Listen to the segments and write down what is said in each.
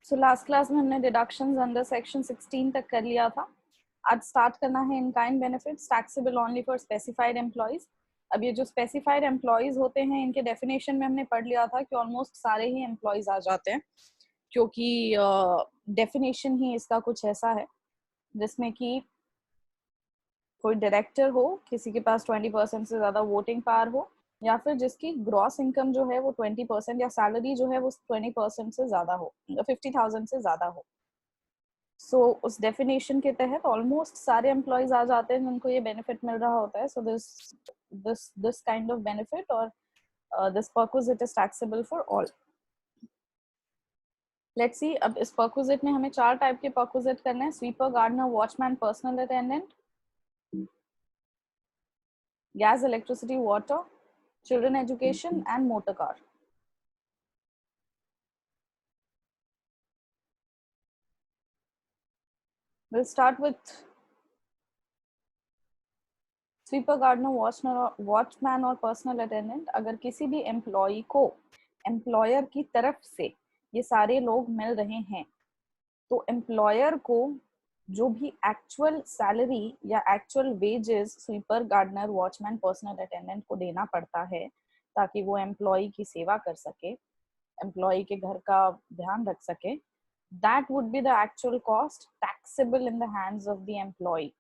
So last class में हमने deductions under section 16 तक कर लिया था। आज स्टार्ट करना है in kind benefits taxable only for specified employees. अब ये जो स्पेसिफाइड एम्प्लॉइज होते हैं इनके डेफिनेशन में हमने पढ़ लिया था कि ऑलमोस्ट सारे ही एम्प्लॉइज आ जाते हैं, क्योंकि डेफिनेशन ही इसका कुछ ऐसा है जिसमें कि कोई डायरेक्टर हो, किसी के पास 20% से ज्यादा वोटिंग पावर हो, या फिर जिसकी ग्रॉस इनकम जो है वो 20% या सैलरी जो है वो 20% से ज्यादा हो, 50,000 से ज्यादा हो। उस डेफिनेशन के तहत ऑलमोस्ट सारे एम्प्लॉयज आ जाते हैं जिनको ये बेनिफिट मिल रहा होता है। So this kind of benefit और this perquisite is taxable for all. Let's see, अब इस परक्विजिट में हमें 4 टाइप के परक्विजिट करने हैं: sweeper, gardener, watchman, personal attendant, gas, electricity, water, children education and motor car. We'll start with sweeper, gardener, watchman और personal attendant. अगर किसी भी एम्प्लॉय को एम्प्लॉयर की तरफ से ये सारे लोग मिल रहे हैं तो एम्प्लॉयर को जो भी एक्चुअल सैलरी या actual wages sweeper, gardener, watchman, personal attendant को देना पड़ता है ताकि वो एम्प्लॉय की सेवा कर सके, एम्प्लॉय के घर का ध्यान रख सके, that would be the actual cost taxable in the hands of the employee।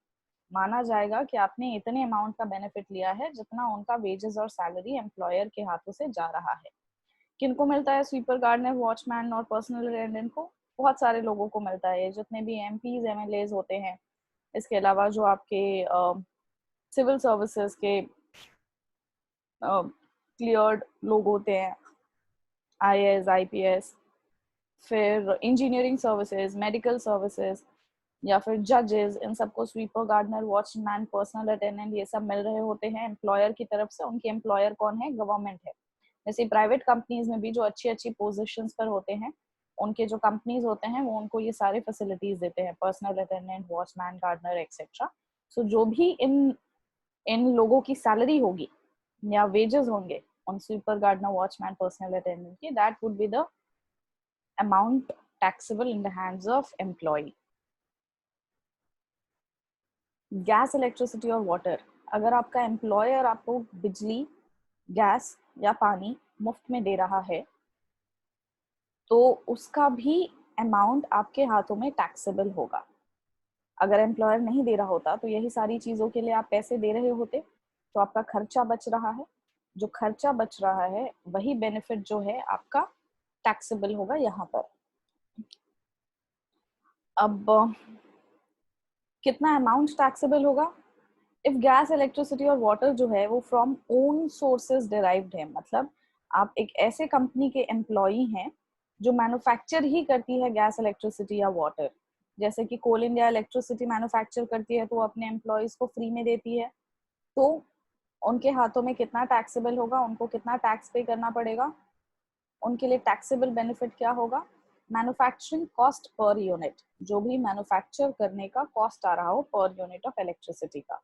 माना जाएगा कि आपने इतने अमाउंट का बेनिफिट लिया है जितना उनका वेजेस और सैलरी एम्प्लॉयर के हाथों से जा रहा है। किनको मिलता है स्वीपर, गार्डनर, वॉचमैन और पर्सनल अटेंडेंट को? बहुत सारे लोगों को मिलता है, जितने भी एमपीज, एमएलएज होते हैं। इसके अलावा जो आपके सिविल सर्विसेज के क्लियर्ड लोग होते हैं, आईएएस, आईपीएस, फिर इंजीनियरिंग सर्विसेज, मेडिकल सर्विसेज, या फिर जजेस, इन सबको sweeper, gardener, watchman, personal attendant ये सब मिल रहे होते हैं एम्प्लॉयर की तरफ से। उनके एम्प्लॉयर कौन है? गवर्नमेंट है। जैसे प्राइवेट कंपनीज में भी जो अच्छी अच्छी पोजीशंस पर होते हैं, उनके जो कंपनीज होते हैं वो उनको ये सारे फैसिलिटीज देते हैं, personal attendant, watchman, gardener etcetera. So जो भी इन इन लोगों की सैलरी होगी या वेजेस होंगे उन sweeper, gardener, watchman, personal attendant की, that would be the amount taxable in the hands of employee। Gas, electricity और वाटर। अगर आपका एम्प्लॉयर आपको बिजली, गैस या पानी मुफ्त में दे रहा है तो उसका भी अमाउंट आपके हाथों में टैक्सेबल होगा। अगर एम्प्लॉयर नहीं दे रहा होता तो यही सारी चीजों के लिए आप पैसे दे रहे होते तो आपका खर्चा बच रहा है। जो खर्चा बच रहा है वही बेनिफिट जो है आपका टैक्सेबल होगा यहाँ पर। अब कितना अमाउंट टैक्सेबल होगा? इफ गैस, इलेक्ट्रिसिटी और वाटर जो है वो फ्रॉम ओन सोर्सेज डिराइव्ड है, मतलब आप एक ऐसे कंपनी के एम्प्लॉई हैं जो मैन्युफैक्चर ही करती है गैस, इलेक्ट्रिसिटी या वाटर। जैसे कि कोल इंडिया इलेक्ट्रिसिटी मैन्युफैक्चर करती है तो वो अपने एम्प्लॉयज को फ्री में देती है, तो उनके हाथों में कितना टैक्सेबल होगा, उनको कितना टैक्स पे करना पड़ेगा, उनके लिए टैक्सेबल बेनिफिट क्या होगा? मैन्युफैक्चरिंग कॉस्ट पर यूनिट, जो भी मैन्युफैक्चर करने का कॉस्ट आ रहा हो पर यूनिट ऑफ इलेक्ट्रिसिटी का।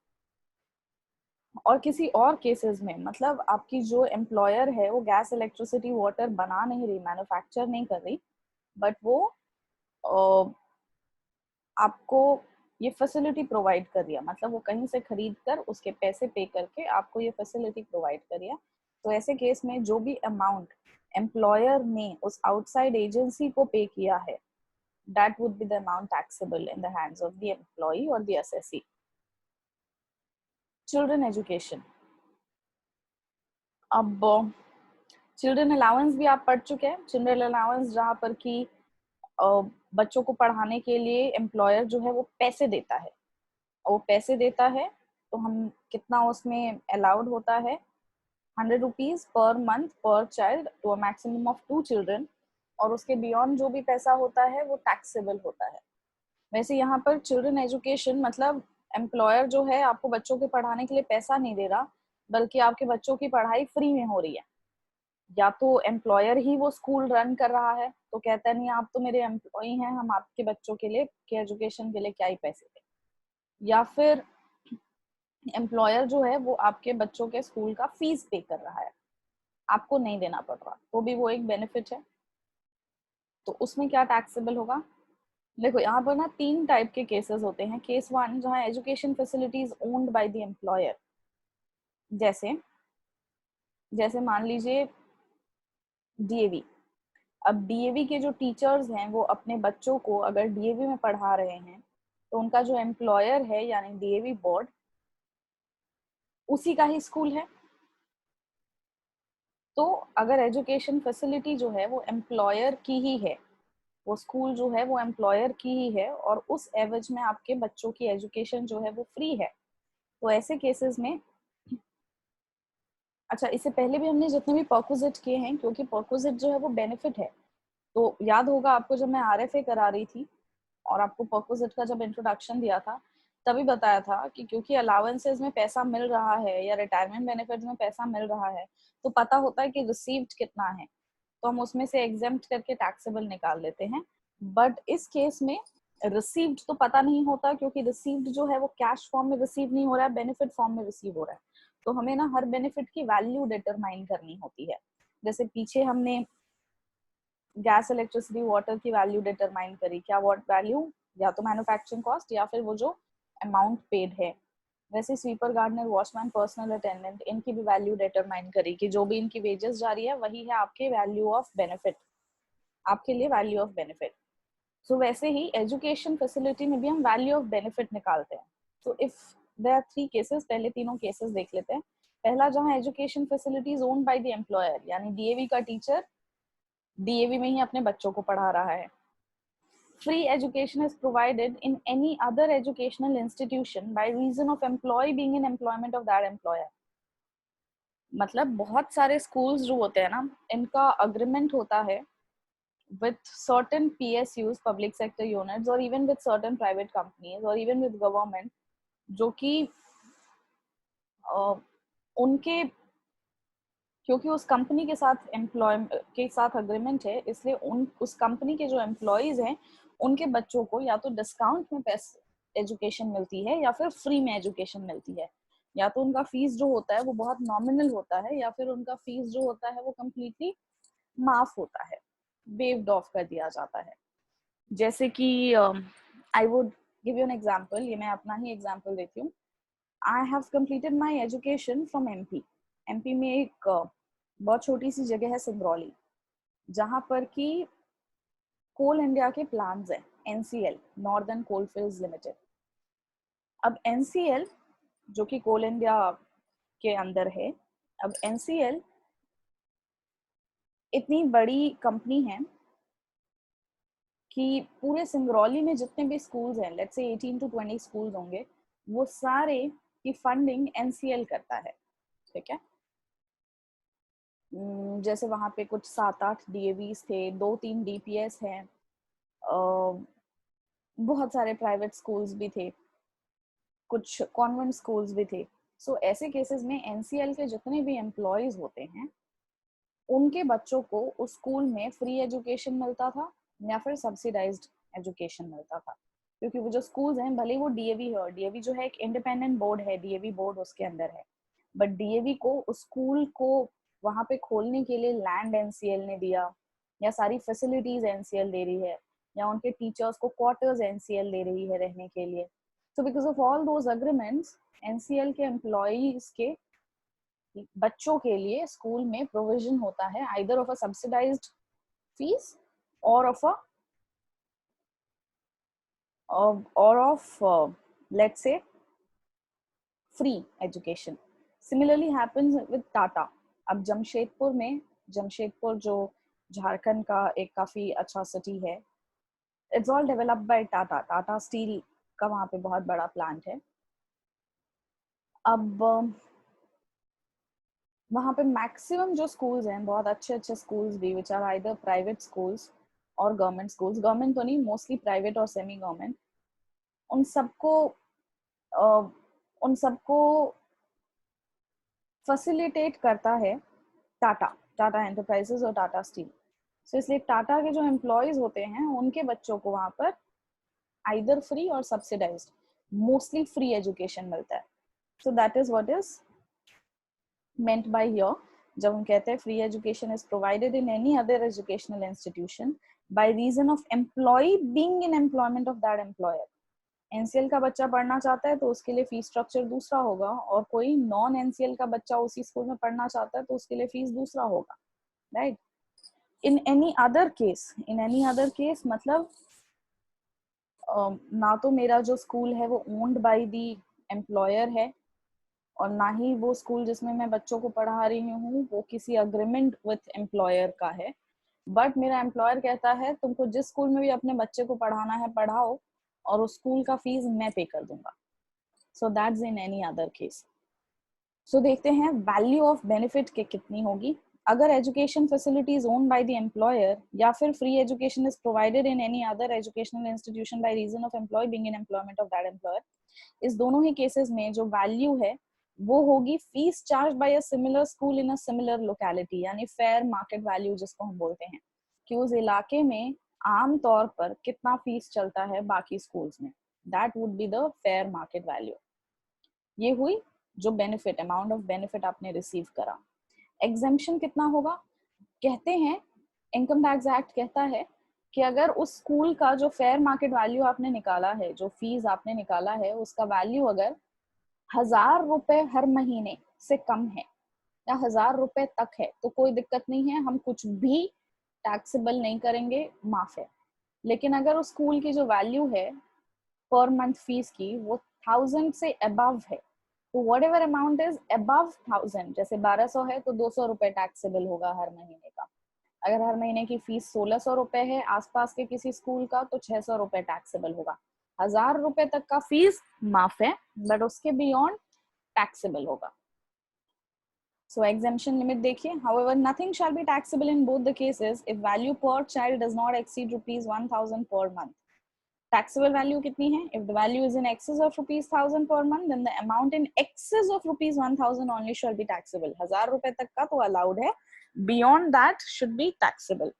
और किसी और केसेस में, मतलब आपकी जो एम्प्लॉयर है वो गैस, इलेक्ट्रिसिटी, वाटर बना नहीं रही, मैन्युफैक्चर नहीं कर रही, बट वो आपको ये फैसिलिटी प्रोवाइड कर रही है, मतलब वो कहीं से खरीद कर उसके पैसे पे करके आपको ये फैसिलिटी प्रोवाइड कर रही है। तो ऐसे केस में जो भी अमाउंट एम्प्लॉयर ने उस आउटसाइड एजेंसी को पे किया है, that would be the amount taxable in the hands of the employee or the assessee। Children education. अब चिल्ड्रन अलाउंस भी आप पढ़ चुके हैं। चिल्ड्रन अलाउंस जहाँ पर कि बच्चों को पढ़ाने के लिए एम्प्लॉयर जो है वो पैसे देता है, और वो पैसे देता है तो हम कितना उसमें अलाउड होता है? 100 rupees per month per child to a maximum of 2 children, और उसके बियॉन्ड जो भी पैसा होता है वो टैक्सेबल होता है। वैसे यहाँ पर चिल्ड्रन एजुकेशन मतलब एम्प्लॉयर जो है आपको बच्चों के पढ़ाने के लिए पैसा नहीं दे रहा, बल्कि आपके बच्चों की पढ़ाई फ्री में हो रही है। या तो एम्प्लॉयर ही वो स्कूल रन कर रहा है तो कहता नहीं आप तो मेरे एम्प्लॉय हैं, हम आपके बच्चों के लिए के एजुकेशन के लिए क्या ही पैसे दें। या फिर एम्प्लॉयर जो है वो आपके बच्चों के स्कूल का फीस पे कर रहा है, आपको नहीं देना पड़ रहा, तो भी वो एक बेनिफिट है। तो उसमें क्या टैक्सेबल होगा? देखो यहाँ पर ना 3 टाइप के केसेस होते हैं। केस 1 जहाँ education facilities owned by the employer, जैसे जैसे मान लीजिए डीएवी। अब डीएवी के जो टीचर्स हैं वो अपने बच्चों को अगर डीएवी में पढ़ा रहे हैं तो उनका जो एम्प्लॉयर है यानी डीएवी बोर्ड, उसी का ही स्कूल है। तो अगर एजुकेशन फैसिलिटी जो है वो एम्प्लॉयर की ही है, वो स्कूल जो है वो एम्प्लॉयर की ही है और उस एवज में आपके बच्चों की एजुकेशन जो है वो फ्री है, तो ऐसे केसेस में, अच्छा इससे पहले भी हमने जितने भी परक्विजिट किए हैं, क्योंकि परक्विजिट जो है वो बेनिफिट है, तो याद होगा आपको जब मैं आरएफए करा रही थी और आपको परक्विजिट का जब इंट्रोडक्शन दिया था तभी बताया था कि क्योंकि अलाउंसेस में पैसा मिल रहा है या रिटायरमेंट बेनिफिट्स में पैसा मिल रहा है तो पता होता है कि रिसीव्ड कितना है, तो हम उसमें से एग्जेम्प्ट करके टैक्सेबल निकाल लेते हैं। बट इस केस में रिसीव्ड तो पता नहीं होता, क्योंकि रिसीव्ड जो है वो कैश फॉर्म में रिसीव नहीं हो रहा है, बेनिफिट फॉर्म में रिसीव हो रहा है। तो हमें ना हर बेनिफिट की वैल्यू डिटरमाइन करनी होती है। जैसे पीछे हमने गैस, इलेक्ट्रिसिटी, वाटर की वैल्यू डिटरमाइन करी, क्या वॉट वैल्यू, या तो मैन्युफैक्चरिंग कॉस्ट या फिर वो जो अमाउंट पेड है। वैसे sweeper, gardener, watchman, personal attendant, इनकी भी वैल्यू डिटरमाइन करी कि जो भी इनकी वेजेस जा रही है वही है आपके वैल्यू ऑफ बेनिफिट, आपके लिए वैल्यू ऑफ बेनिफिट। सो वैसे ही एजुकेशन फैसिलिटी में भी हम वैल्यू ऑफ बेनिफिट निकालते हैं। तो इफ देयर आर 3 केसेस, पहले तीनों केसेस देख लेते हैं। पहला जहां education facilities owned by the employer, यानी डीएवी का टीचर डीएवी में ही अपने बच्चों को पढ़ा रहा है। Free education is provided in any other educational institution by reason of employee being in employment of that employer. मतलब बहुत सारे schools जो होते हैं ना, इनका agreement होता है with certain PSUs, public sector units, or even with certain private companies, or even with government, जो कि उनके, क्योंकि उस कंपनी के साथ अग्रीमेंट है, इसलिए उस कंपनी के जो एम्प्लॉयज हैं उनके बच्चों को या तो डिस्काउंट में पैसे एजुकेशन मिलती है या फिर फ्री में एजुकेशन मिलती है। या तो उनका फीस जो होता है वो बहुत नॉमिनल होता है या फिर उनका फीस जो होता है वो कम्प्लीटली माफ होता है, वेव्ड ऑफ कर दिया जाता है। जैसे कि I would give you an example, ये मैं अपना ही एग्जाम्पल देती हूँ। I have completed my education from MP. MP में एक बहुत छोटी सी जगह है सिंगरौली, जहां पर कि कोल इंडिया के प्लान्स हैं, एनसीएल, नॉर्दर्न कोलफील्ड्स लिमिटेड। अब एनसीएल जो कि कोल इंडिया के अंदर है, अब एनसीएल इतनी बड़ी कंपनी है कि पूरे सिंगरौली में जितने भी स्कूल्स हैं, लेट्स से 18 to 20 स्कूल्स होंगे, वो सारे की फंडिंग एनसीएल करता है। ठीक है, जैसे वहाँ पे कुछ 7-8 डीएवीज थे, 2-3 डीपीएस हैं, बहुत सारे प्राइवेट स्कूल्स भी थे, कुछ कॉन्वेंट स्कूल्स भी थे। सो ऐसे केसेस में एनसीएल के जितने भी एम्प्लॉयज होते हैं उनके बच्चों को उस स्कूल में फ्री एजुकेशन मिलता था या फिर सब्सिडाइज्ड एजुकेशन मिलता था। क्योंकि वो जो स्कूल्स हैं, भले वो डीएवी है, और डीएवी जो है एक इंडिपेंडेंट बोर्ड है, डीएवी बोर्ड उसके अंदर है, बट डीएवी को उस स्कूल को वहां पे खोलने के लिए लैंड एनसीएल ने दिया, या सारी फैसिलिटीज एनसीएल दे रही है, या उनके टीचर्स को क्वार्टर्स एनसीएल दे रही है रहने के लिए। So because of all those agreements, NCL के एम्प्लॉयज के बच्चों के लिए स्कूल में प्रोविजन होता है either of a subsidised fees और of let's say free education. Similarly happens with Tata. अब जमशेदपुर जो झारखंड का एक काफी अच्छा सिटी है, it's all developed by Tata steel का वहाँ पे बहुत बड़ा प्लांट है। अब वहाँ पे मैक्सिमम जो स्कूल्स हैं, बहुत अच्छे अच्छे स्कूल्स भी, which are either private schools और गवर्नमेंट स्कूल्स, गवर्नमेंट तो नहीं, मोस्टली प्राइवेट और सेमी गवर्नमेंट, उन सबको फैसिलिटेट करता है टाटा एंटरप्राइजेस और टाटा स्टील। सो इसलिए टाटा के जो एम्प्लॉयज होते हैं उनके बच्चों को वहाँ पर आइदर फ्री और सब्सिडाइज्ड, मोस्टली फ्री एजुकेशन मिलता है। So that is what is meant by here जब हम कहते हैं free education is provided in any other educational institution by reason of employee being in employment of that employer. NCL का बच्चा पढ़ना चाहता है तो उसके लिए फीस स्ट्रक्चर दूसरा होगा, और कोई नॉन एनसीएल का बच्चा उसी स्कूल में पढ़ना चाहता है तो उसके लिए फीस दूसरा होगा, राइट? इन एनी अदर केस मतलब ना तो मेरा जो स्कूल है वो ओन्ड बाय द एम्प्लॉयर है, और ना ही वो स्कूल जिसमें मैं बच्चों को पढ़ा रही हूँ वो किसी अग्रीमेंट विथ एम्प्लॉयर का है, बट मेरा एम्प्लॉयर कहता है तुमको जिस स्कूल में भी अपने बच्चे को पढ़ाना है पढ़ाओ, और उस स्कूल का फीस मैं पे कर दूंगा. So that's in any other case. So देखते हैं वैल्यू ऑफ बेनिफिट के कितनी होगी. अगर education facility is owned by the employer, या फिर free education is provided in any other educational institution by reason of employ being in employment of that employer, इस दोनों ही केसेस में जो वैल्यू है वो होगी fees charge by a similar school in a similar locality, यानी fair market value जिसको हम बोलते हैं, कि उस इलाके में आम तौर पर कितना फीस चलता है बाकी स्कूल्स में. That would be the fair market value. ये हुई जो बेनिफिट, अमाउंट ऑफ बेनिफिट आपने रिसीव करा. एग्जेम्पशन कितना होगा? कहते हैं इनकम टैक्स एक्ट कहता है कि अगर उस स्कूल का जो फेयर मार्केट वैल्यू आपने निकाला है, जो फीस आपने निकाला है, उसका वैल्यू अगर 1000 रुपए हर महीने से कम है या 1000 रुपए तक है तो कोई दिक्कत नहीं है, हम कुछ भी टैक्सेबल नहीं करेंगे, माफ है. लेकिन अगर उस स्कूल की जो वैल्यू है पर मंथ फीस की वो 1000 से अबव है, तो what ever amount is above 1000, जैसे 1200 है तो 200 रुपए टैक्सेबल होगा हर महीने का. अगर हर महीने की फीस 1600 रुपए है आसपास के किसी स्कूल का तो 600 रुपए टैक्सेबल होगा. 1000 रुपए तक का फीस माफ है, बट उसके बियॉन्ड टैक्सेबल होगा. So exemption limit देखिए, however nothing shall be taxable in both the cases if value per child does not exceed rupees 1000 per month. Taxable value कितनी है? If the value is in excess of rupees 1000 per month, then the amount in excess of rupees 1000 only shall be taxable. 1000 रुपए तक का तो allowed है, beyond that should be taxable.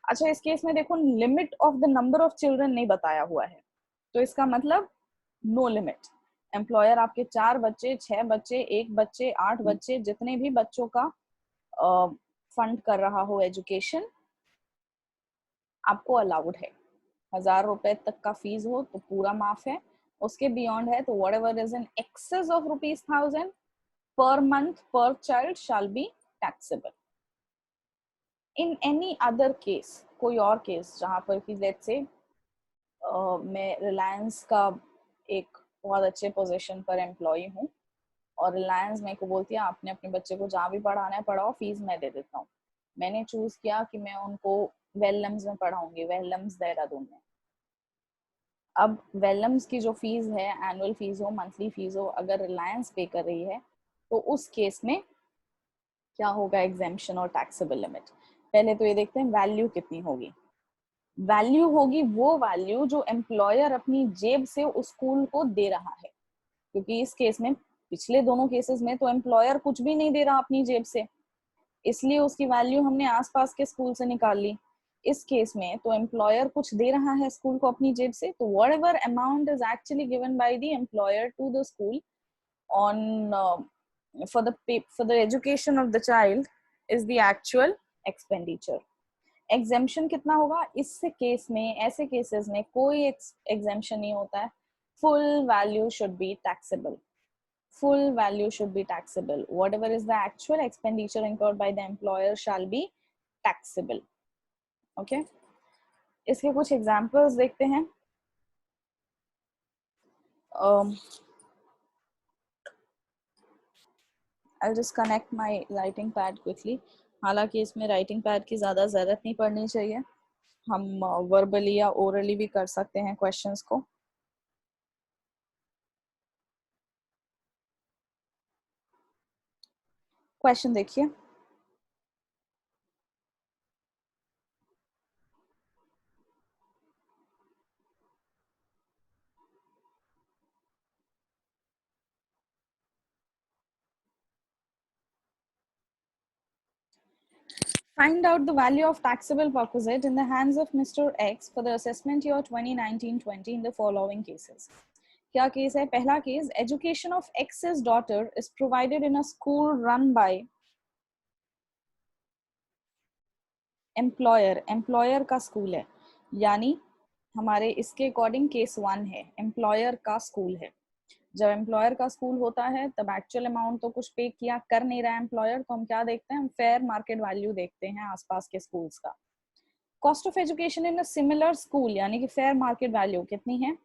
अच्छा, इस case में देखो limit of the number of children नहीं बताया हुआ है, तो इसका मतलब नो लिमिट. एम्प्लॉयर आपके 4 बच्चे, 6 बच्चे, 1 बच्चे, 8 बच्चे, जितने भी बच्चों का फंड कर रहा हो एजुकेशन, आपको अलाउड है. 1000 रुपए तक का फीस हो तो पूरा माफ है, उसके बियॉन्ड है तो whatever is in excess of rupees 1000 per month per child shall be taxable. In any other case, कोई और केस जहां पर कि लेट्स से मैं रिलायंस का एक बहुत अच्छे पोजीशन पर एम्प्लॉय हूँ, और रिलायंस मेरे को बोलती है आपने अपने बच्चे को जहाँ भी पढ़ाना है पढ़ाओ, फीस मैं दे देता हूँ. मैंने चूज किया कि मैं उनको वेलम्स में पढ़ाऊंगी, वेलम्स देहरादून में. अब वेलम्स की जो फीस है, एनुअल फीस हो, मंथली फीस हो, अगर रिलायंस पे कर रही है तो उस केस में क्या होगा एग्जेम्पशन और टैक्सेबल लिमिट. पहले तो ये देखते हैं वैल्यू कितनी होगी. वैल्यू होगी वो वैल्यू जो एम्प्लॉयर अपनी जेब से उस स्कूल को दे रहा है, क्योंकि इस केस में, पिछले दोनों केसेस में तो एम्प्लॉयर कुछ भी नहीं दे रहा अपनी जेब से, इसलिए उसकी वैल्यू हमने आसपास के स्कूल से निकाल ली. इस केस में तो एम्प्लॉयर कुछ दे रहा है स्कूल को अपनी जेब से, तो whatever amount is actually given by the employer to the school on for the education of the child is the actual expenditure. Exemption कितना होगा इस केस में? ऐसे केसेस में कोई एग्जेम्पशन नहीं होता है. Full value should be taxable. Full value should be taxable. Whatever is the actual expenditure incurred by the employer shall be taxable. Okay. इसके कुछ examples देखते हैं. I'll just connect my writing pad quickly. हालांकि इसमें writing pad की ज़्यादा ज़रूरत नहीं पड़नी चाहिए, हम verbally या orally भी कर सकते हैं questions को. Question देखिए. Find out the value of taxable perquisite in the hands of Mr. X for the assessment year 2019-20 in the following cases. क्या केस है? पहला case, education of X's daughter is provided in a school run by employer. Employer का school है, यानी हमारे इसके according case 1 है, employer का स्कूल है। जब एम्प्लॉयर का स्कूल होता है तब एक्चुअल अमाउंट तो कुछ पे किया कर नहीं रहा है एम्प्लॉयर, तो हम क्या देखते हैं, हम फेयर मार्केट वैल्यू देखते हैं आसपास के स्कूल्स का। Cost of education in a similar school यानी कि फेयर मार्केट वैल्यू कितनी है,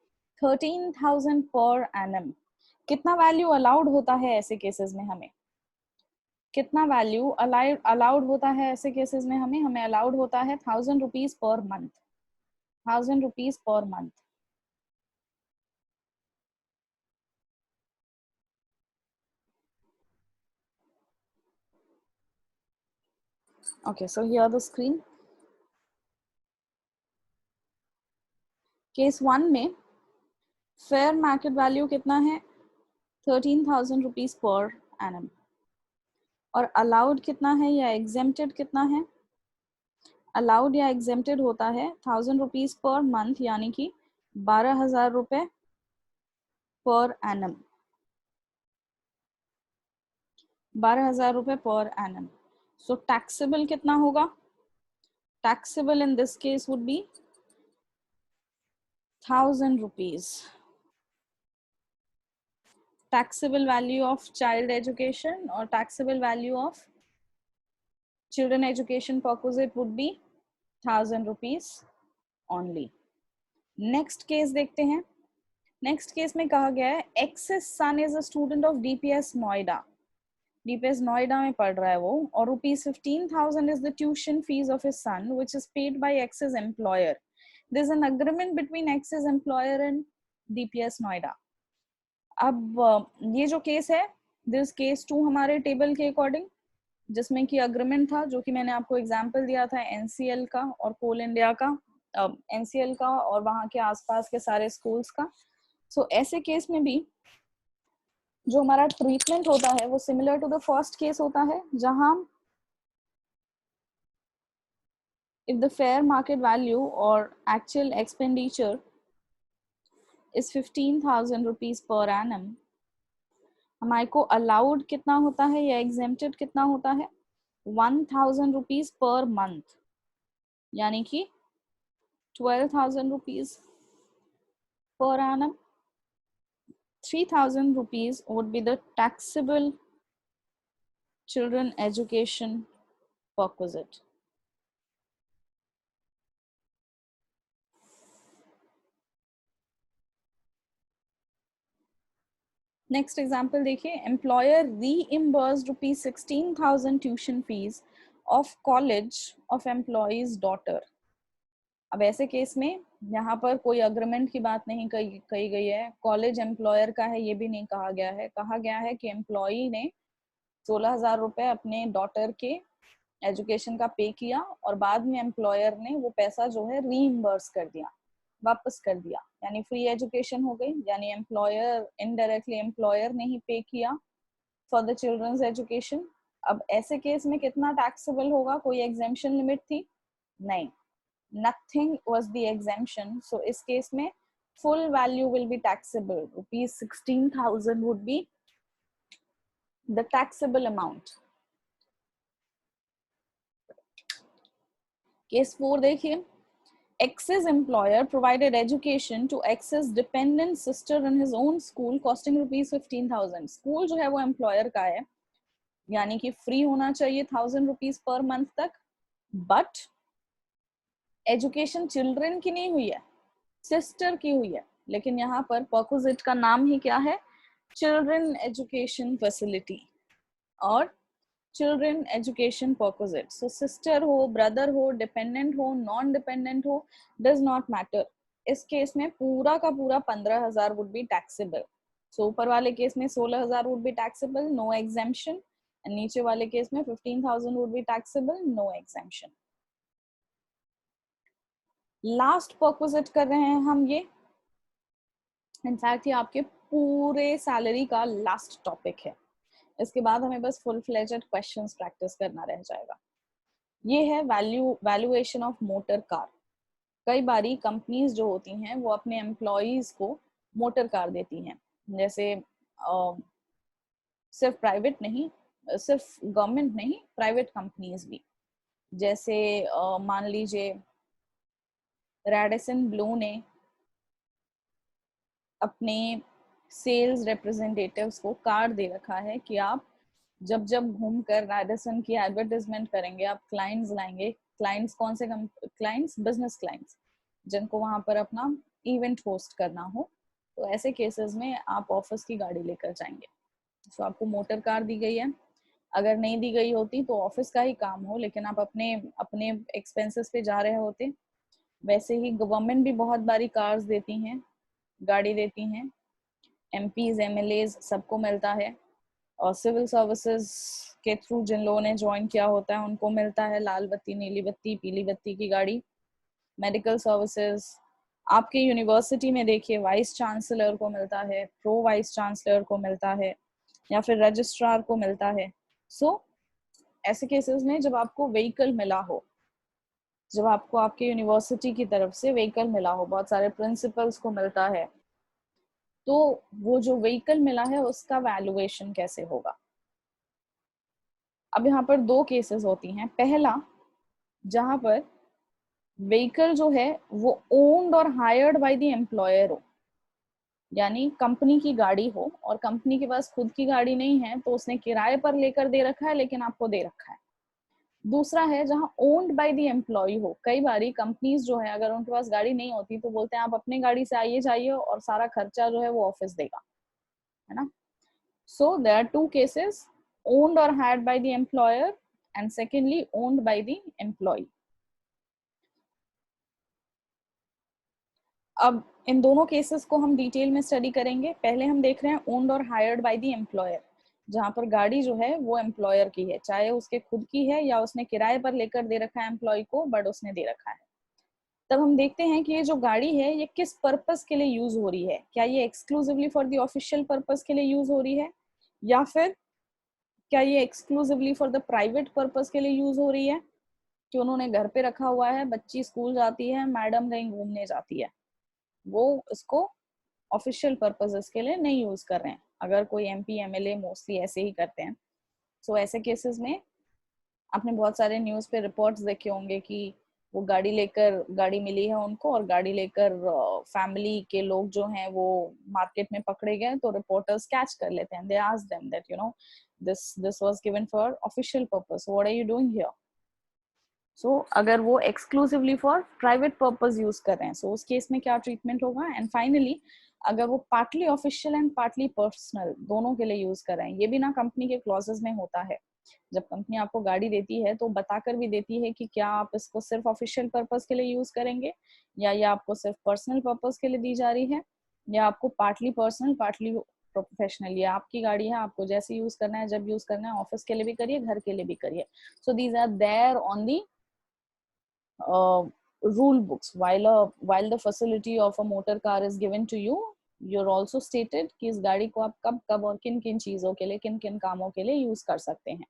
13,000 पर एनम। कितना वैल्यू अलाउड होता है ऐसे केसेस में हमें, कितना वैल्यू अलाउड होता है ऐसे केसेस में हमें, हमें अलाउड होता है 1,000 rupees per month, 1,000 rupees per month. Okay, so here the screen. Case 1 में फेयर मार्केट वैल्यू कितना है, 13,000 रुपीज पर एनम, और अलाउड कितना है या एग्जेम्प्टेड कितना है, अलाउड या एग्जेम्प्टेड होता है 1,000 रुपीज पर मंथ यानी कि 12,000 रुपए पर एनम, 12,000 रुपए पर एनम। सो टैक्सेबल कितना होगा, taxable in this case would be 1,000 rupees. Taxable value of child education or taxable value of children education perquisite would be 1,000 rupees only. Next case देखते हैं। Next case में कहा गया है X's son is a student of DPS Noida, DPS Noida में पढ़ रहा है वो, और ₹15,000 is the tuition fees of his son which is paid by X's employer. There is an agreement between X's employer and DPS Noida. अब ये जो केस है, दिस केस 2 हमारे टेबल के अकॉर्डिंग, जिसमें कि अग्रीमेंट था, जो कि मैंने आपको एग्जांपल दिया था एनसीएल का और कोल इंडिया का, एनसीएल का और वहां के आसपास के सारे स्कूल्स का। सो ऐसे केस में भी जो हमारा ट्रीटमेंट होता है वो similar to the first case होता है, जहां if the fair market value और actual expenditure is 15,000 rupees per annum, हमारे को अलाउड कितना होता है या एग्जेम्प्टेड कितना होता है, 1,000 रुपीज पर मंथ यानी कि 12,000 rupees per annum. 3,000 rupees would be the taxable children education perquisite. Next example देखिए, employer reimbursed ₹16,000 tuition fees of college of employees daughter. अब ऐसे केस में यहाँ पर कोई अग्रीमेंट की बात नहीं कही गई है, कॉलेज एम्प्लॉयर का है ये भी नहीं कहा गया है, कहा गया है कि एम्प्लॉई ने 16,000 रुपए अपने डॉटर के एजुकेशन का पे किया और बाद में एम्प्लॉयर ने वो पैसा जो है रीइम्बर्स कर दिया, वापस कर दिया, यानी फ्री एजुकेशन हो गई, यानी एम्प्लॉयर इनडायरेक्टली एम्प्लॉयर ने ही पे किया फॉर द चिल्ड्रंस एजुकेशन। अब ऐसे केस में कितना टैक्सेबल होगा, कोई एग्जेम्पशन लिमिट थी नहीं, नथिंग वाज द एग्जेम्पशन। सो इस केस में full value will be taxable, rupees 16,000 would be the taxable amount. Case 4 देखिए, X's employer provided education to X's dependent sister in his own school costing ₹15,000. School जो है वो employer का है, यानी कि फ्री होना चाहिए 1,000 रुपीज पर मंथ तक, बट एजुकेशन चिल्ड्रन की नहीं हुई है, सिस्टर की हुई है। लेकिन यहाँ पर परक्विजिट का नाम ही क्या है, चिल्ड्रन एजुकेशन फैसिलिटी और चिल्ड्रन एजुकेशन परक्विजिट। सो सिस्टर हो, ब्रदर हो, डिपेंडेंट हो, नॉन डिपेंडेंट हो, डज नॉट मैटर। इस केस में पूरा का पूरा 15,000 वुड बी टैक्सेबल। सो ऊपर वाले केस में 16,000 would be taxable, no exemption, and नीचे वाले केस में 15,000 would be taxable, no exemption. Last perquisite कर रहे हैं हम ये, इनफैक्ट ये आपके पूरे सैलरी का लास्ट टॉपिक है, इसके बाद हमें बस फुल फ्लेजेड क्वेश्चंस प्रैक्टिस करना रह जाएगा। ये है वैल्यूएशन ऑफ मोटर कार। कई बारी कंपनीज जो होती हैं वो अपने एम्प्लॉयज को मोटर कार देती हैं, जैसे सिर्फ प्राइवेट नहीं, सिर्फ गवर्नमेंट नहीं, प्राइवेट कंपनीज भी, जैसे मान लीजिए रैडिसन ब्लू ने अपने सेल्स रिप्रेजेंटेटिव्स को कार्ड दे रखा है कि आप जब जब घूमकर रैडिसन की एडवर्टाइजमेंट करेंगे, आप क्लाइंट्स लाएंगे। क्लाइंट्स कौन से क्लाइंट्स? बिजनेस क्लाइंट्स, जिनको वहां पर अपना इवेंट होस्ट करना हो। तो ऐसे केसेस में आप ऑफिस की गाड़ी लेकर जाएंगे। तो आपको मोटर कार दी गई है। अगर नहीं दी गई होती तो ऑफिस का ही काम हो, लेकिन आप अपने अपने एक्सपेंसेस पे जा रहे होते। वैसे ही गवर्नमेंट भी बहुत बारी कार्स देती हैं, गाड़ी देती हैं। एमपीज, एमएलएज सबको मिलता है। और सिविल सर्विसेज के थ्रू जिन लोगों ने ज्वाइन किया होता है उनको मिलता है लाल बत्ती, नीली बत्ती, पीली बत्ती की गाड़ी। मेडिकल सर्विसेज, आपके यूनिवर्सिटी में देखिए वाइस चांसलर को मिलता है, प्रो वाइस चांसलर को मिलता है, या फिर रजिस्ट्रार को मिलता है। सो ऐसे केसेस में जब आपको व्हीकल मिला हो, जब आपको आपके यूनिवर्सिटी की तरफ से व्हीकल मिला हो, बहुत सारे प्रिंसिपल्स को मिलता है, तो वो जो व्हीकल मिला है उसका वैल्यूएशन कैसे होगा? अब यहाँ पर दो केसेस होती हैं। पहला, जहां पर व्हीकल जो है वो ओन्ड और हायर्ड बाय द एम्प्लॉयर हो, यानी कंपनी की गाड़ी हो और कंपनी के पास खुद की गाड़ी नहीं है तो उसने किराए पर लेकर दे रखा है, लेकिन आपको दे रखा है। दूसरा है जहां ओन्ड बाय द एम्प्लॉय हो। कई बारी कंपनीज जो है अगर उनके पास गाड़ी नहीं होती तो बोलते हैं आप अपने गाड़ी से आइए जाइए और सारा खर्चा जो है वो ऑफिस देगा, है ना। So there are two cases, owned or hired by the employer and secondly owned by the employee. अब इन दोनों केसेस को हम डिटेल में स्टडी करेंगे। पहले हम देख रहे हैं owned और hired by the employer, जहां पर गाड़ी जो है वो एम्प्लॉयर की है, चाहे उसके खुद की है या उसने किराए पर लेकर दे रखा है एम्प्लॉय को, बट उसने दे रखा है। तब हम देखते हैं कि ये जो गाड़ी है ये किस पर्पस के लिए यूज हो रही है। क्या ये exclusively for the official purpose के लिए यूज हो रही है, या फिर क्या ये exclusively for the private purpose के लिए यूज हो रही है, कि उन्होंने घर पे रखा हुआ है, बच्ची स्कूल जाती है, मैडम कहीं घूमने जाती है, वो इसको ऑफिशियल पर्पसेस के लिए नहीं यूज कर रहे हैं। अगर कोई एमपी, एमएलए मोस्टली ऐसे ही करते हैं। सो ऐसे केसेस में आपने बहुत सारे न्यूज पे रिपोर्ट्स देखे होंगे कि वो गाड़ी मिली है उनको और गाड़ी लेकर फैमिली के लोग जो हैं वो मार्केट में पकड़े गए, तो रिपोर्टर्स कैच कर लेते हैं। They ask them that this was given for official purpose, what are you doing here. So अगर वो exclusively for private purpose use कर रहे हैं, सो उस केस में क्या ट्रीटमेंट होगा। एंड फाइनली, अगर वो partly official and partly personal दोनों के लिए यूज कर रहे हैं, ये भी ना कंपनी के क्लॉजेस में होता है। जब कंपनी आपको गाड़ी देती है तो बताकर भी देती है कि क्या आप इसको सिर्फ ऑफिशियल पर्पस के लिए यूज करेंगे, या ये आपको सिर्फ पर्सनल पर्पस के लिए दी जा रही है, या आपको पार्टली पर्सनल पार्टली प्रोफेशनल। ये आपकी गाड़ी है, आपको जैसे यूज करना है, जब यूज करना है, ऑफिस के लिए भी करिए, घर के लिए भी करिए। So these are there on the rule books. While the facility of a motor car is given to you, you're also stated कि इस गाड़ी को आप कब कब और किन किन चीजों के लिए, किन किन कामों के लिए यूज कर सकते हैं।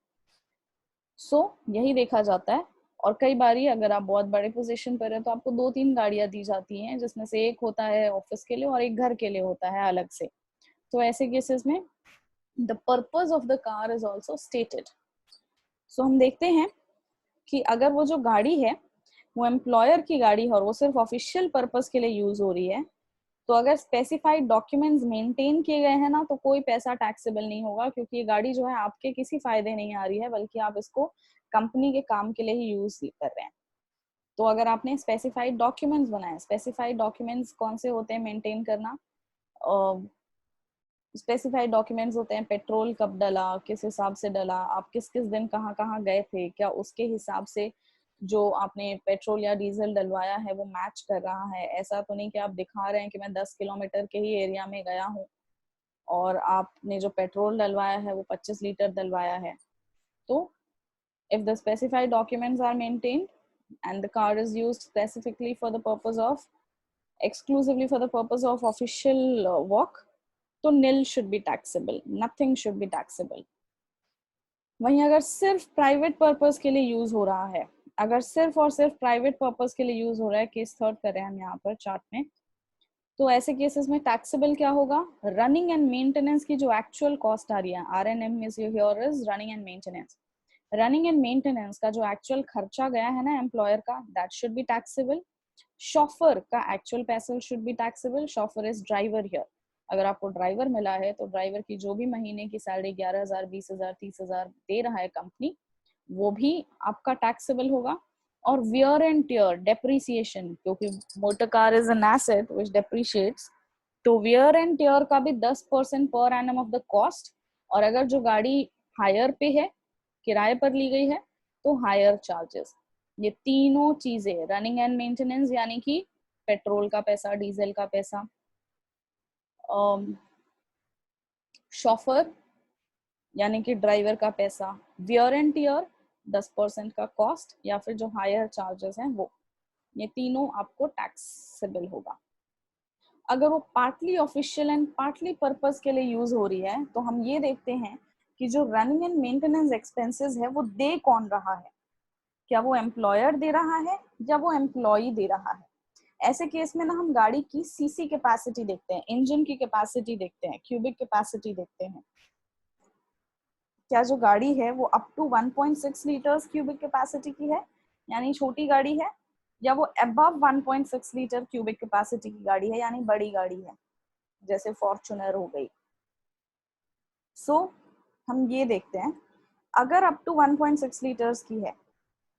यही देखा जाता है। और कई बारी अगर आप बहुत बड़े पोजीशन पर है तो आपको 2-3 गाड़ियां दी जाती हैं, जिसमें से एक होता है ऑफिस के लिए और एक घर के लिए होता है अलग से। तो ऐसे केसेस में the purpose of the car is also stated. हम देखते हैं कि अगर वो जो गाड़ी है वो एम्प्लॉयर की गाड़ी है और वो सिर्फ ऑफिशियल पर्पस के लिए यूज हो रही है, तो अगर स्पेसिफाइड डॉक्यूमेंट्स मेंटेन किए गए हैं ना, तो कोई पैसा टैक्सेबल नहीं होगा, क्योंकि ये गाड़ी जो है आपके किसी फायदे नहीं आ रही है, बल्कि आप इसको कंपनी के काम के लिए ही यूज कर रहे हैं। तो अगर आपने स्पेसिफाइड डॉक्यूमेंट्स बनाए, स्पेसिफाइड डॉक्यूमेंट्स कौन से होते हैं मेंटेन करना, स्पेसिफाइड डॉक्यूमेंट्स होते हैं पेट्रोल कब डला, किस हिसाब से डला, आप किस किस दिन कहाँ कहाँ गए थे, क्या उसके हिसाब से जो आपने पेट्रोल या डीजल डलवाया है वो मैच कर रहा है। ऐसा तो नहीं कि आप दिखा रहे हैं कि मैं 10 किलोमीटर के ही एरिया में गया हूँ और आपने जो पेट्रोल डलवाया है वो 25 लीटर डलवाया है। तो if the specified documents are maintained and the car is used specifically for the purpose of exclusively for the purpose of official work, तो nil should be taxable, nothing should be taxable। वहीं अगर सिर्फ private purpose के लिए use हो रहा है, अगर सिर्फ और सिर्फ प्राइवेट पर्पस के लिए यूज हो रहा है, केस थर्ड करें हम यहाँ पर चार्ट में, तो ऐसे केसेस में टैक्सेबल क्या होगा, रनिंग एंड मेंटेनेंस की जो एक्चुअल कॉस्ट आ रही है, RNM is here is running and maintenance. Running and maintenance का जो एक्चुअल खर्चा गया है ना एम्प्लॉयर का, that should be taxable. Chauffeur का एक्चुअल पैसा should be taxable. Chauffeur is driver here. अगर आपको ड्राइवर मिला है तो ड्राइवर की जो भी महीने की सैलरी 11,000, 20,000, 30,000 दे रहा है कंपनी, वो भी आपका टैक्सेबल होगा. और वियर एंड टियर, डेप्रिसिएशन, क्योंकि motor car is an asset which depreciates, तो वियर एंड टियर का भी 10% per annum of the cost. और अगर जो गाड़ी हायर पे है, किराए पर ली गई है, तो हायर चार्जेस. ये तीनों चीजें, रनिंग एंड मेंटेनेंस यानी कि पेट्रोल का पैसा, डीजल का पैसा, शॉफर यानी कि ड्राइवर का पैसा, वियर एंड टियर 10% का कॉस्ट, या फिर जो हायर चार्जेस हैं वो, ये तीनों आपको टैक्सेबल होगा. अगर वो partly official and partly purpose के लिए यूज हो रही है, तो हम ये देखते हैं कि जो रनिंग एंड मेंटेनेंस एक्सपेंसेस है वो दे कौन रहा है. क्या वो एम्प्लॉयर दे रहा है या वो एम्प्लॉई दे रहा है. ऐसे केस में ना हम गाड़ी की सीसी कैपेसिटी देखते हैं, इंजन की कैपेसिटी देखते हैं, क्यूबिक कैपेसिटी देखते हैं. क्या जो गाड़ी है वो up to 1.6 litres cubic capacity की है, यानी छोटी गाड़ी है, या वो अबव 1.6 लीटर क्यूबिक कैपेसिटी की गाड़ी है, यानी बड़ी गाड़ी है, जैसे फॉर्च्यूनर हो गई. सो हम ये देखते हैं, अगर अप टू 1.6 लीटर्स की है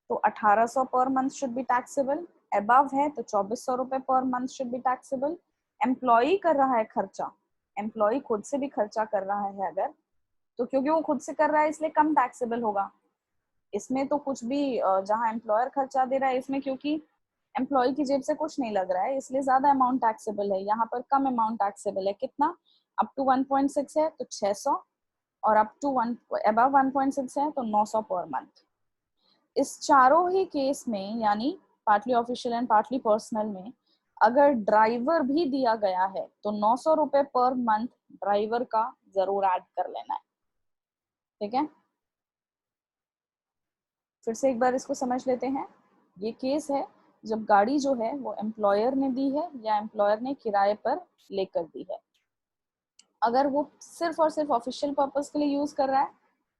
तो 1800 per month should be taxable. Above है तो 2400 रुपए per month should be taxable. Employee कर रहा है खर्चा, एम्प्लॉई खुद से भी खर्चा कर रहा है अगर, तो क्योंकि वो खुद से कर रहा है इसलिए कम टैक्सेबल होगा. इसमें तो कुछ भी जहां एम्प्लॉयर खर्चा दे रहा है, इसमें क्योंकि एम्प्लॉय की जेब से कुछ नहीं लग रहा है, इसलिए ज्यादा अमाउंट टैक्सेबल है. यहाँ पर कम अमाउंट टैक्सेबल है. कितना? अप टू 1.6 है तो 600, और अप टू 1 अबव 1.6 है तो 900 पर मंथ. इस चारों ही केस में, यानी partly official and partly personal में, अगर ड्राइवर भी दिया गया है तो 900 रुपए पर मंथ ड्राइवर का जरूर ऐड कर लेना है. ठीक है, फिर से एक बार इसको समझ लेते हैं. ये केस है जब गाड़ी जो है वो एम्प्लॉयर ने दी है या एम्प्लॉयर ने किराए पर लेकर दी है. अगर वो सिर्फ और सिर्फ ऑफिशियल पर्पस के लिए यूज कर रहा है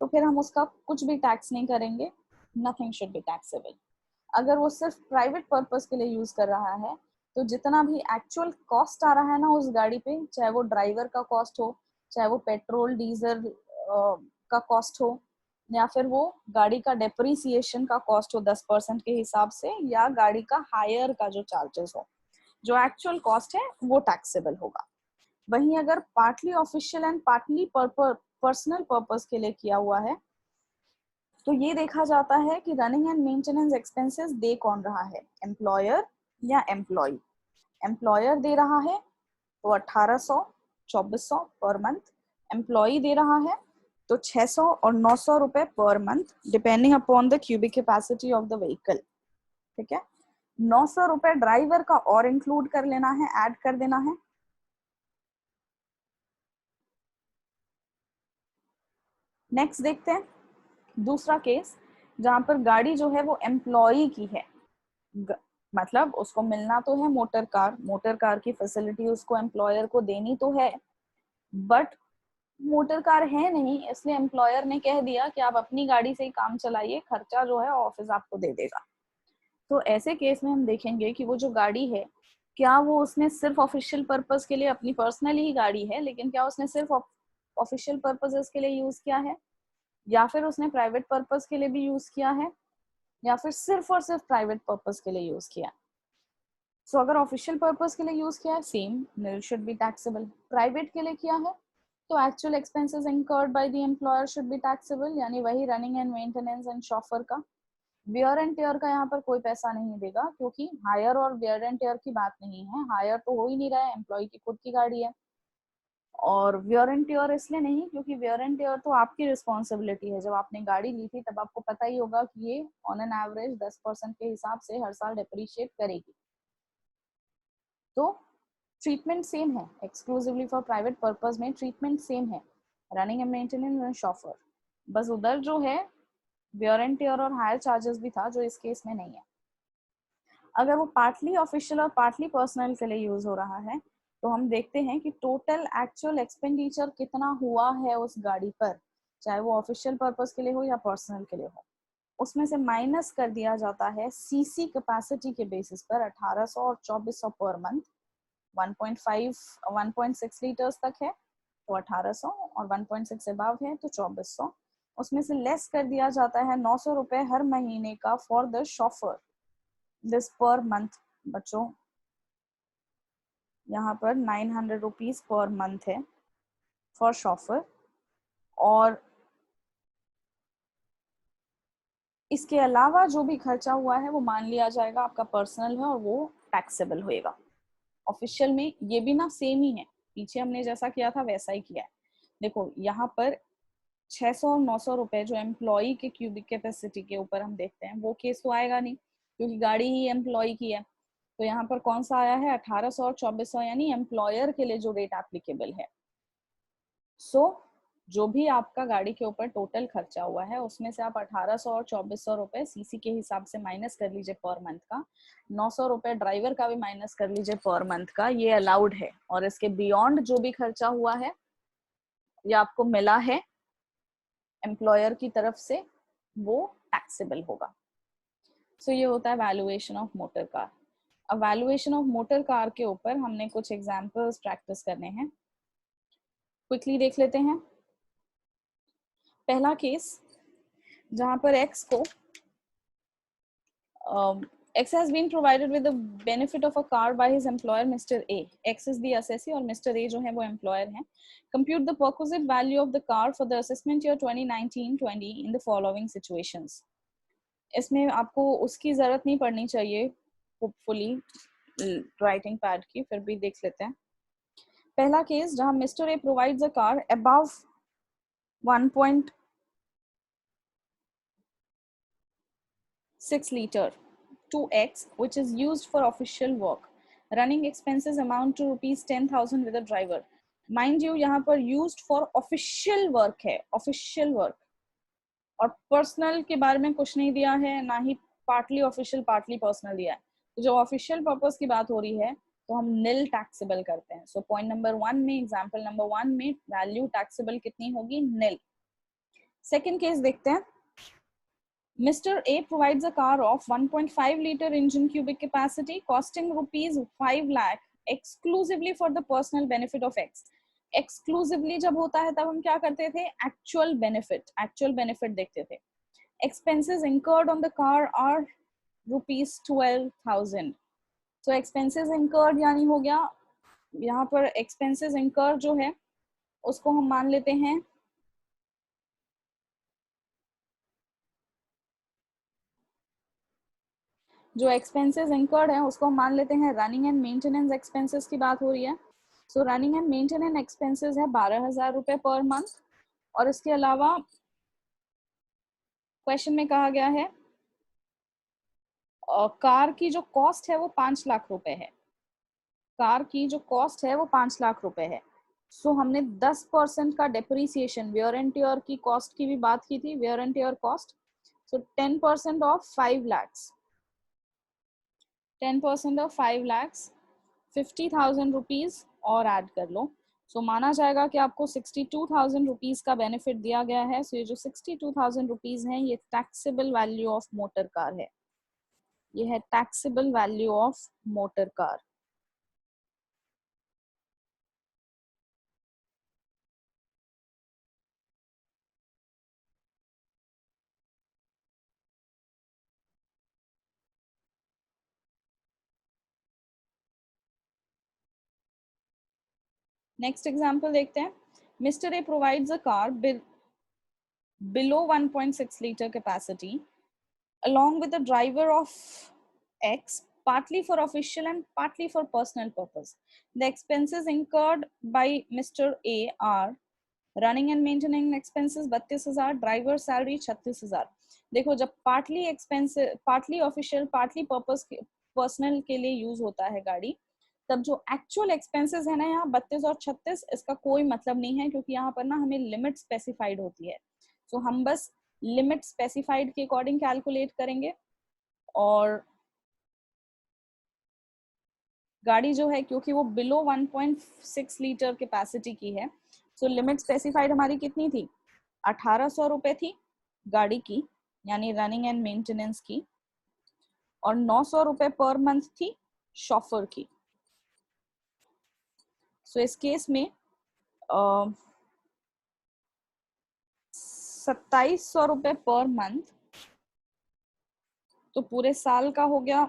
तो फिर हम उसका कुछ भी टैक्स नहीं करेंगे, नथिंग शुड बी टैक्सेबल. अगर वो सिर्फ प्राइवेट पर्पस के लिए यूज कर रहा है तो जितना भी एक्चुअल कॉस्ट आ रहा है ना उस गाड़ी पे, चाहे वो ड्राइवर का कॉस्ट हो, चाहे वो पेट्रोल डीजल का कॉस्ट हो, या फिर वो गाड़ी का डेप्रिसिएशन का कॉस्ट हो 10% के हिसाब से, या गाड़ी का हायर का जो चार्जेस हो, जो एक्चुअल कॉस्ट है वो टैक्सेबल होगा. वहीं अगर partly official and partly personal purpose के लिए किया हुआ है तो ये देखा जाता है कि रनिंग एंड मेंटेनेंस एक्सपेंसेस दे कौन रहा है, एम्प्लॉयर या एम्प्लॉय. एम्प्लॉयर दे रहा है तो 1800, 2400 पर मंथ. एम्प्लॉय दे रहा है तो 600 और 900 रुपए per month, depending upon the cubic capacity of the vehicle. ठीक है, 900 रुपए ड्राइवर का और इंक्लूड कर लेना है, ऐड कर देना है. नेक्स्ट देखते हैं दूसरा केस, जहां पर गाड़ी जो है वो एम्प्लॉई की है. मतलब उसको मिलना तो है मोटर कार, मोटर कार की फैसिलिटी उसको एम्प्लॉयर को देनी तो है, बट मोटर कार है नहीं, इसलिए एम्प्लॉयर ने कह दिया कि आप अपनी गाड़ी से ही काम चलाइए, खर्चा जो है ऑफिस आपको दे देगा. तो ऐसे केस में हम देखेंगे कि वो जो गाड़ी है, क्या वो उसने सिर्फ ऑफिशियल पर्पस के लिए, अपनी पर्सनल ही गाड़ी है लेकिन क्या उसने सिर्फ ऑफिशियल पर्पसेस के लिए यूज किया है, या फिर उसने प्राइवेट पर्पस के लिए भी यूज किया है, या फिर सिर्फ और सिर्फ प्राइवेट पर्पस के लिए यूज किया. सो अगर ऑफिशियल पर्पस के लिए यूज किया है, same nil should be taxable. Private के लिए किया है तो actual expenses incurred by the employer should be taxable, यानी वही running and maintenance and chauffeur का. वियर एंड टेयर का यहाँ पर कोई पैसा नहीं देगा, क्योंकि हायर और वियर एंड टेयर की बात नहीं है, हायर तो हो ही नहीं रहा है, एम्प्लॉय की खुद की गाड़ी है. और वियर एंड टेयर इसलिए नहीं क्योंकि वियर एंड टेयर तो आपकी रिस्पॉन्सिबिलिटी है. जब आपने गाड़ी ली थी तब आपको पता ही होगा कि ये ऑन एन एवरेज 10% के हिसाब से हर साल डेप्रिशिएट करेगी. तो ट्रीटमेंट सेम है, एक्सक्लूसिवली फॉर प्राइवेट पर्पस में ट्रीटमेंट सेम है, running and maintenance and chauffeur. बस उधर जो है वियर एंड टेयर और हायर चार्जेस भी था, जो इस केस में नहीं है. अगर वो पार्टली ऑफिशियल और पार्टली पर्सनल के लिए यूज हो रहा है तो हम देखते हैं कि टोटल एक्चुअल एक्सपेंडिचर कितना हुआ है उस गाड़ी पर, चाहे वो ऑफिशियल पर्पस के लिए हो या पर्सनल के लिए हो. उसमें से माइनस कर दिया जाता है सीसी कैपेसिटी के बेसिस पर 1800 और 2400 पर मंथ। 1.5 1.6 लीटर्स तक है तो 1800 और 1.6 अबव है तो 2400। उसमें से लेस कर दिया जाता है 900 रुपए हर महीने का for the chauffeur, this per month. बच्चों यहाँ पर 900 रुपीज पर मंथ है फॉर शॉफर, और इसके अलावा जो भी खर्चा हुआ है वो मान लिया जाएगा आपका पर्सनल है और वो टैक्सेबल होएगा। ऑफिशियल में ये भी ना सेम ही है, पीछे हमने जैसा किया था वैसा ही किया है। देखो यहाँ पर 600 और 900 रुपए जो एम्प्लॉय के क्यूबिक कैपेसिटी के ऊपर हम देखते हैं वो केस तो आएगा नहीं क्योंकि गाड़ी ही एम्प्लॉय की है। तो यहाँ पर कौन सा आया है 1800 और 2400, यानी एम्प्लॉयर के लिए जो रेट एप्लीकेबल है। सो जो भी आपका गाड़ी के ऊपर टोटल खर्चा हुआ है उसमें से आप 1800 और 2400 रुपए सीसी के हिसाब से माइनस कर लीजिए पर मंथ का, 900 रुपए ड्राइवर का भी माइनस कर लीजिए पर मंथ का, ये अलाउड है। और इसके बियॉन्ड जो भी खर्चा हुआ है या आपको मिला है एम्प्लॉयर की तरफ से वो टैक्सेबल होगा। सो ये होता है वैल्यूएशन ऑफ मोटर कार। अब वैल्यूएशन ऑफ मोटर कार के ऊपर हमने कुछ एग्जांपल्स प्रैक्टिस करने हैं, क्विकली देख लेते हैं। पहला केस जहां पर एक्स को X has been provided with the benefit of a car by his employer Mr. A. X is the assessee और Mr. A जो है वो employer है। Compute the perquisite value of the car for the assessment year 2019-20 in the following situations. इसमें आपको उसकी जरूरत नहीं पड़नी चाहिए होपफुली राइटिंग पैड की, फिर भी देख लेते हैं। पहला केस जहां Mr. A provides a car above 1.6 liter to X, which is used for official work. Running expenses amount to rupees 10,000 with a driver. Mind you, यहाँ पर used for official work है, official work, और personal के बारे में कुछ नहीं दिया है, ना ही partly official partly personal दिया है। तो जो official purpose की बात हो रही है तो हम nil taxable करते हैं। So point number 1 में, example number 1 में value taxable कितनी होगी? nil। Second case देखते हैं। Mr. A provides a car of 1.5 liter engine cubic capacity costing rupees 5 lakh exclusively for the personal benefit of X. Exclusively जब होता है तब हम क्या करते थे? Actual benefit देखते थे। Expenses incurred on the car are rupees 12,000. So expenses incurred यानी हो गया, यहाँ पर expenses incurred जो है उसको हम मान लेते हैं जो एक्सपेंसेस इंकर्ड है उसको हम मान लेते हैं रनिंग एंड मेंटेनेंस एक्सपेंसेस की बात हो रही है। सो रनिंग एंड मेंटेनेंस एक्सपेंसेस है 12,000 रुपए पर मंथ। और इसके अलावा क्वेश्चन में कहा गया है कार की जो कॉस्ट है वो 5 लाख रुपए है। कार की जो कॉस्ट है वो 5 लाख रुपए है। सो हमने 10% का डेप्रिसिएशन, वेयर एंड टियर की कॉस्ट की भी बात की थी, wear and tear cost. So 10% of 5 lakhs, 10% of 5 lakhs 50,000 rupees और ऐड कर लो। सो माना जाएगा कि आपको 62,000 रुपीज का बेनिफिट दिया गया है। सो ये जो 62,000 रुपीज हैं ये taxable value of motor car है। ये है taxable value of motor car. Next example देखते हैं। Mister A provides a car below 1.6 liter capacity along with a driver of X, partly for official and partly for personal purpose. The expenses incurred by Mr. A are running and maintaining expenses 32,000, driver salary 36,000। देखो जब partly expense, partly official partly purpose personal के लिए use होता है गाड़ी, तब जो actual expenses है ना यहाँ 32 और 36, इसका कोई मतलब नहीं है क्योंकि यहाँ पर ना हमें लिमिट स्पेसिफाइड होती है। सो हम बस लिमिट स्पेसिफाइड के अकॉर्डिंग कैलकुलेट करेंगे। और गाड़ी जो है क्योंकि वो बिलो 1.6 लीटर कैपेसिटी की है, सो लिमिट स्पेसिफाइड हमारी कितनी थी? 1,800 रुपए थी गाड़ी की। यानी रनिंग एंड मेंटेनेंस की, और 900 रुपए पर मंथ थी शॉफर की। सो इस केस में 2700 रुपए पर मंथ, तो पूरे साल का हो गया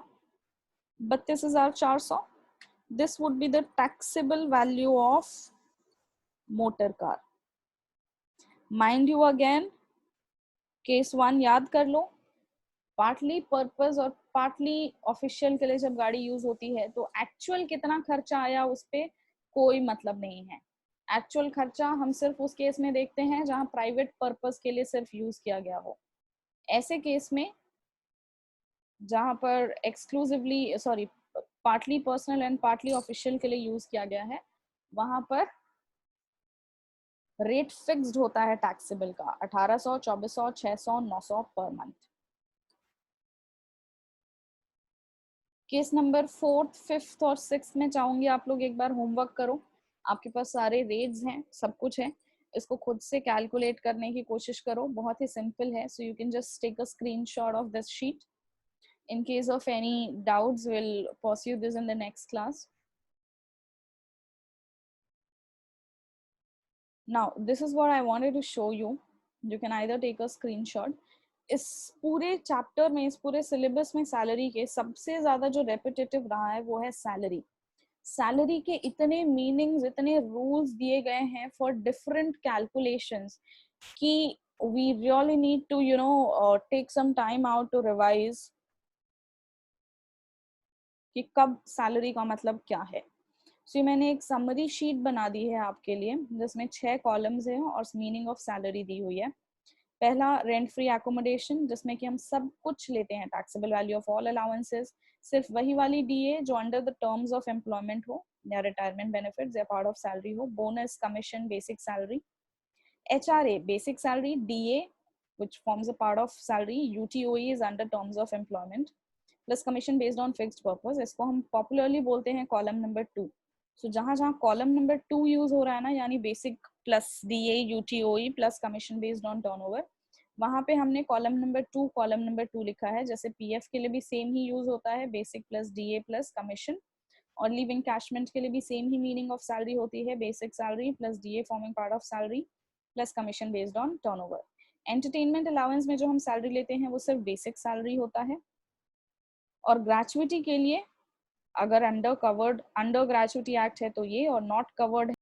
32,400। This would be the taxable value of motor car. Mind you again, case 1 याद कर लो, पार्टली पर्पस और पार्टली ऑफिशियल के लिए जब गाड़ी यूज होती है तो एक्चुअल कितना खर्चा आया उस पे कोई मतलब नहीं है। एक्चुअल खर्चा हम सिर्फ उस केस में देखते हैं जहां प्राइवेट पर्पस के लिए सिर्फ यूज किया गया हो। ऐसे केस में जहां पर exclusively sorry partly personal and partly official के लिए यूज किया गया है, वहां पर रेट फिक्स्ड होता है टैक्सेबल का 1800, 2400, 600, 900 per month. Case number 4th, 5th और 6th में चाहूंगी आप लोग एक बार होमवर्क करो। आपके पास सारे रेट्स हैं, सब कुछ है, इसको खुद से कैलकुलेट करने की कोशिश करो। बहुत ही सिंपल है, so you can just take a screenshot of this sheet. In case of any doubts, we'll pursue this in the next class. Now, this is what I wanted to show you. You can either take a screenshot. इस पूरे chapter में, इस पूरे syllabus में salary के सबसे ज्यादा जो रेपिटेटिव रहा है वो है सैलरी। सैलरी के इतने मीनिंग्स, इतने रूल्स दिए गए हैं फॉर डिफरेंट कैलकुलेशंस कि we really need to take some time out to revise कि कब सैलरी का मतलब क्या है। सो मैंने एक समरी शीट बना दी है आपके लिए जिसमें 6 कॉलम्स हैं और मीनिंग ऑफ सैलरी दी हुई है। पहला रेंट फ्री एकोमोडेशन, जिसमें कि हम सब कुछ लेते हैं, taxable value of all allowances, सिर्फ वही वाली डीए जो under the terms of employment हो या रिटायरमेंट बेनिफिट्स या पार्ट ऑफ सैलरी हो, bonus, commission, basic salary, HRA basic salary, DA which forms a part of salary, UTOE is under terms of employment, plus commission based on fixed purpose. इसको हम popularly बोलते हैं column number 2। सो जहां जहां column number 2 use हो रहा है ना, यानी बेसिक प्लस डीए यूटीओई plus commission based on turnover, वहां पे हमने कॉलम नंबर 2 लिखा है। जैसे पीएफ के लिए भी सेम ही यूज होता है, basic plus DA plus commission, और लीव इंकैशमेंट के लिए भी same he meaning of salary होती है, basic salary plus DA forming part of salary plus commission based on turnover. Entertainment allowance में जो हम सैलरी लेते हैं वो सिर्फ बेसिक सैलरी होता है। और ग्रेचुइटी के लिए अगर अंडर ग्रेचुइटी एक्ट है तो ये, और नॉट कवर्ड